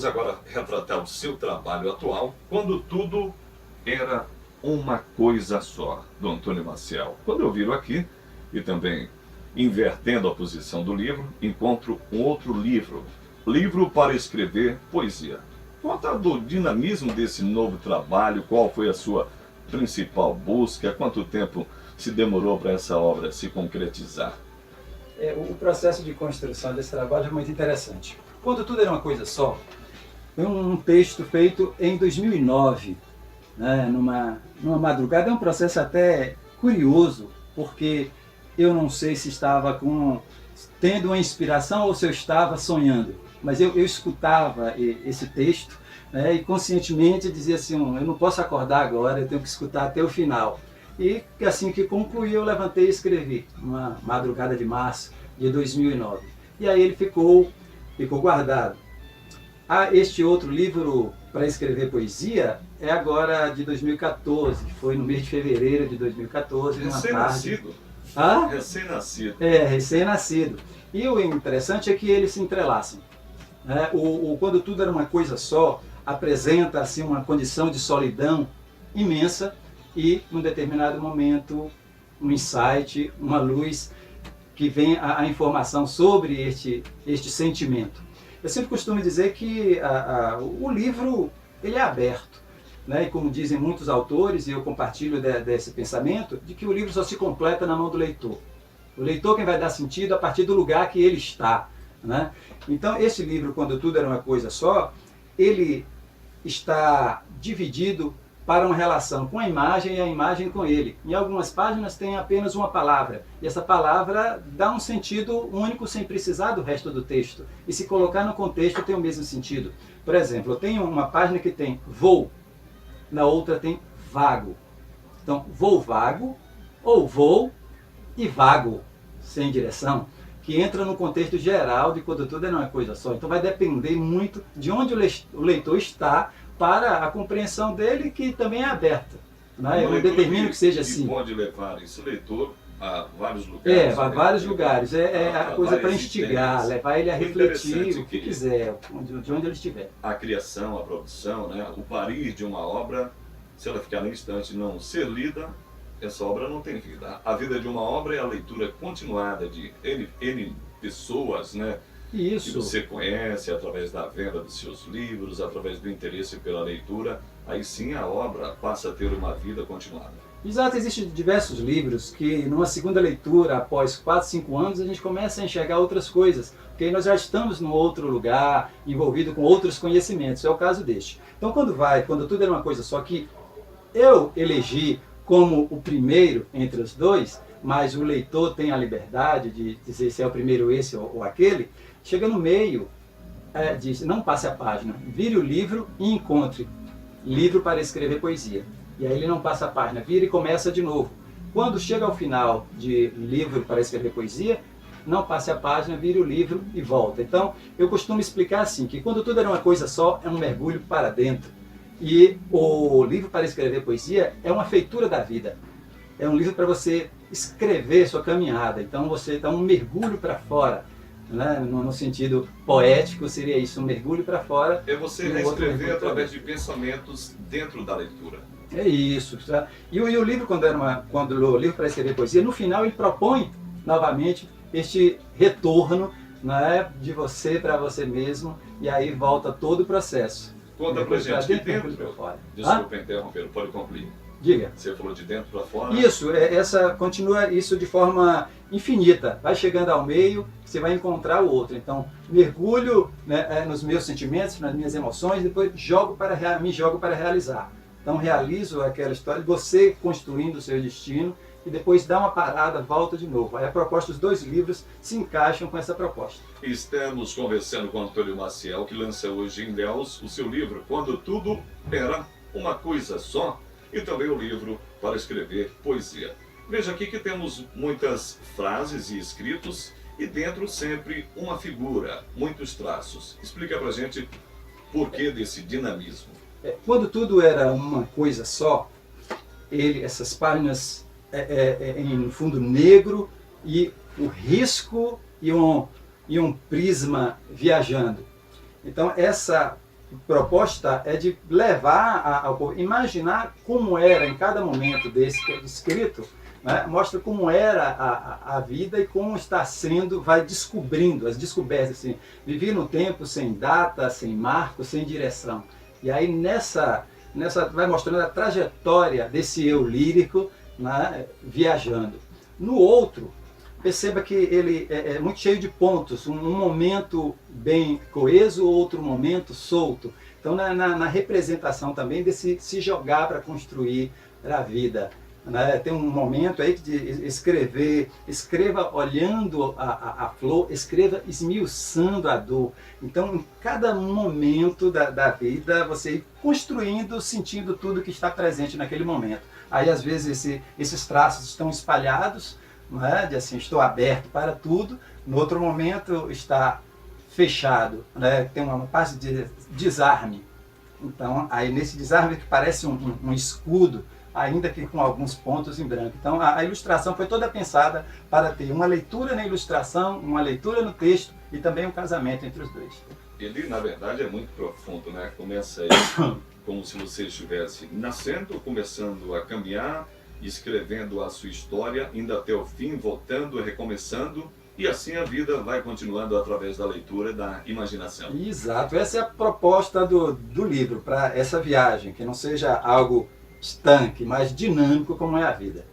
agora retratar o seu trabalho atual, Quando Tudo Era Uma Coisa Só, do Antônio Maciel. Quando eu viro aqui, e também invertendo a posição do livro, encontro um outro livro, Livro para Escrever Poesia. Conta do dinamismo desse novo trabalho, qual foi a sua principal busca, quanto tempo se demorou para essa obra se concretizar? O processo de construção desse trabalho é muito interessante. Quando Tudo Era Uma Coisa Só, foi um texto feito em 2009, né, numa madrugada. É um processo até curioso, porque eu não sei se estava tendo uma inspiração ou se eu estava sonhando, mas eu escutava esse texto, né, e conscientemente dizia assim, eu não posso acordar agora, eu tenho que escutar até o final. E assim que concluí, eu levantei e escrevi, uma madrugada de março de 2009. E aí ele ficou guardado. Este outro livro para escrever poesia é agora de 2014, foi no mês de fevereiro de 2014, numa tarde. Recém-nascido. Ah? Recém-nascido. Recém-nascido. E o interessante é que eles se entrelaçam. Né? Quando Tudo Era Uma Coisa Só, apresenta assim, uma condição de solidão imensa e, num determinado momento, um insight, uma luz que vem a informação sobre este sentimento. Eu sempre costumo dizer que o livro ele é aberto, né? E como dizem muitos autores, e eu compartilho desse pensamento, de que o livro só se completa na mão do leitor. O leitor quem vai dar sentido a partir do lugar que ele está. Né? Então esse livro, Quando Tudo Era Uma Coisa Só, ele está dividido para uma relação com a imagem e a imagem com ele. Em algumas páginas tem apenas uma palavra, e essa palavra dá um sentido único sem precisar do resto do texto. E se colocar no contexto tem o mesmo sentido. Por exemplo, eu tenho uma página que tem vou, na outra tem vago. Então, vou vago, ou vou e vago, sem direção, que entra no contexto geral de Quando Tudo Era Uma Coisa Só. Então vai depender muito de onde o leitor está para a compreensão dele, que também é aberta. Né? Eu não determino que seja assim. Pode levar esse leitor a vários lugares. A vários lugares. A coisa para instigar, levar ele a refletir o que quiser, de onde ele estiver. A criação, a produção, né? O parir de uma obra, se ela ficar no instante e não ser lida, essa obra não tem vida. A vida de uma obra é a leitura continuada de N pessoas, né? Isso. Que você conhece através da venda dos seus livros, através do interesse pela leitura, aí sim a obra passa a ter uma vida continuada. Exato, existem diversos livros que numa segunda leitura, após 4, 5 anos, a gente começa a enxergar outras coisas, porque nós já estamos num outro lugar, envolvido com outros conhecimentos, é o caso deste. Então Quando Tudo Era Uma Coisa Só, que eu elegi como o primeiro entre os dois, mas o leitor tem a liberdade de dizer se é o primeiro esse ou aquele, chega no meio, diz, não passe a página, vire o livro e encontre livro para escrever poesia. E aí ele não passa a página, vira e começa de novo. Quando chega ao final de livro para escrever poesia, não passe a página, vire o livro e volta. Então, eu costumo explicar assim, que Quando Tudo Era Uma Coisa Só é um mergulho para dentro. E o livro para escrever poesia é uma feitura da vida. É um livro para você escrever sua caminhada. Então, você dá um mergulho para fora. Né? No sentido poético seria isso, um mergulho para fora. É você reescrever através de pensamentos dentro da leitura. É isso. Tá? E o livro, quando o livro para escrever poesia, no final ele propõe novamente este retorno, né, de você para você mesmo, e aí volta todo o processo. Conta pra gente que dentro. Desculpa interromper, pode concluir. Diga. Você falou de dentro para fora. Isso, continua isso de forma infinita. Vai chegando ao meio, você vai encontrar o outro. Então, mergulho, né, nos meus sentimentos, nas minhas emoções, depois me jogo para realizar. Então, realizo aquela história, você construindo o seu destino, e depois dá uma parada, volta de novo. Aí a proposta, os dois livros se encaixam com essa proposta. Estamos conversando com Antônio Maciel, que lança hoje em Ilhéus o seu livro Quando Tudo Era Uma Coisa Só, e também o livro para escrever poesia. Veja aqui que temos muitas frases e escritos, e dentro sempre uma figura, muitos traços. Explica pra gente por que desse dinamismo. Quando Tudo Era Uma Coisa Só, essas páginas em fundo negro e o risco e um prisma viajando. Então essa proposta é de levar ao povo, imaginar como era em cada momento desse que é descrito, né? Mostra como era a vida e como está sendo, vai descobrindo, as descobertas, assim, vivi no tempo sem data, sem marco, sem direção. E aí nessa vai mostrando a trajetória desse eu lírico, né, viajando. No outro, perceba que ele é muito cheio de pontos, um momento bem coeso, outro momento solto. Então na representação também desse se jogar para construir a vida. Né? Tem um momento aí de escreva olhando a flor, escreva esmiuçando a dor. Então, em cada momento da vida, você ir construindo, sentindo tudo que está presente naquele momento. Aí, às vezes, esses traços estão espalhados, não é? De assim, estou aberto para tudo. No outro momento, está fechado, né? Tem uma parte de desarme. Então, aí nesse desarme que parece um escudo, ainda que com alguns pontos em branco. Então a ilustração foi toda pensada para ter uma leitura na ilustração, uma leitura no texto e também um casamento entre os dois. Ele, na verdade, é muito profundo, né? Começa aí como se você estivesse nascendo, começando a caminhar, escrevendo a sua história, indo até o fim, voltando, recomeçando, e assim a vida vai continuando através da leitura e da imaginação. Exato, essa é a proposta do livro, para essa viagem, que não seja algo estanque, mas dinâmico como é a vida.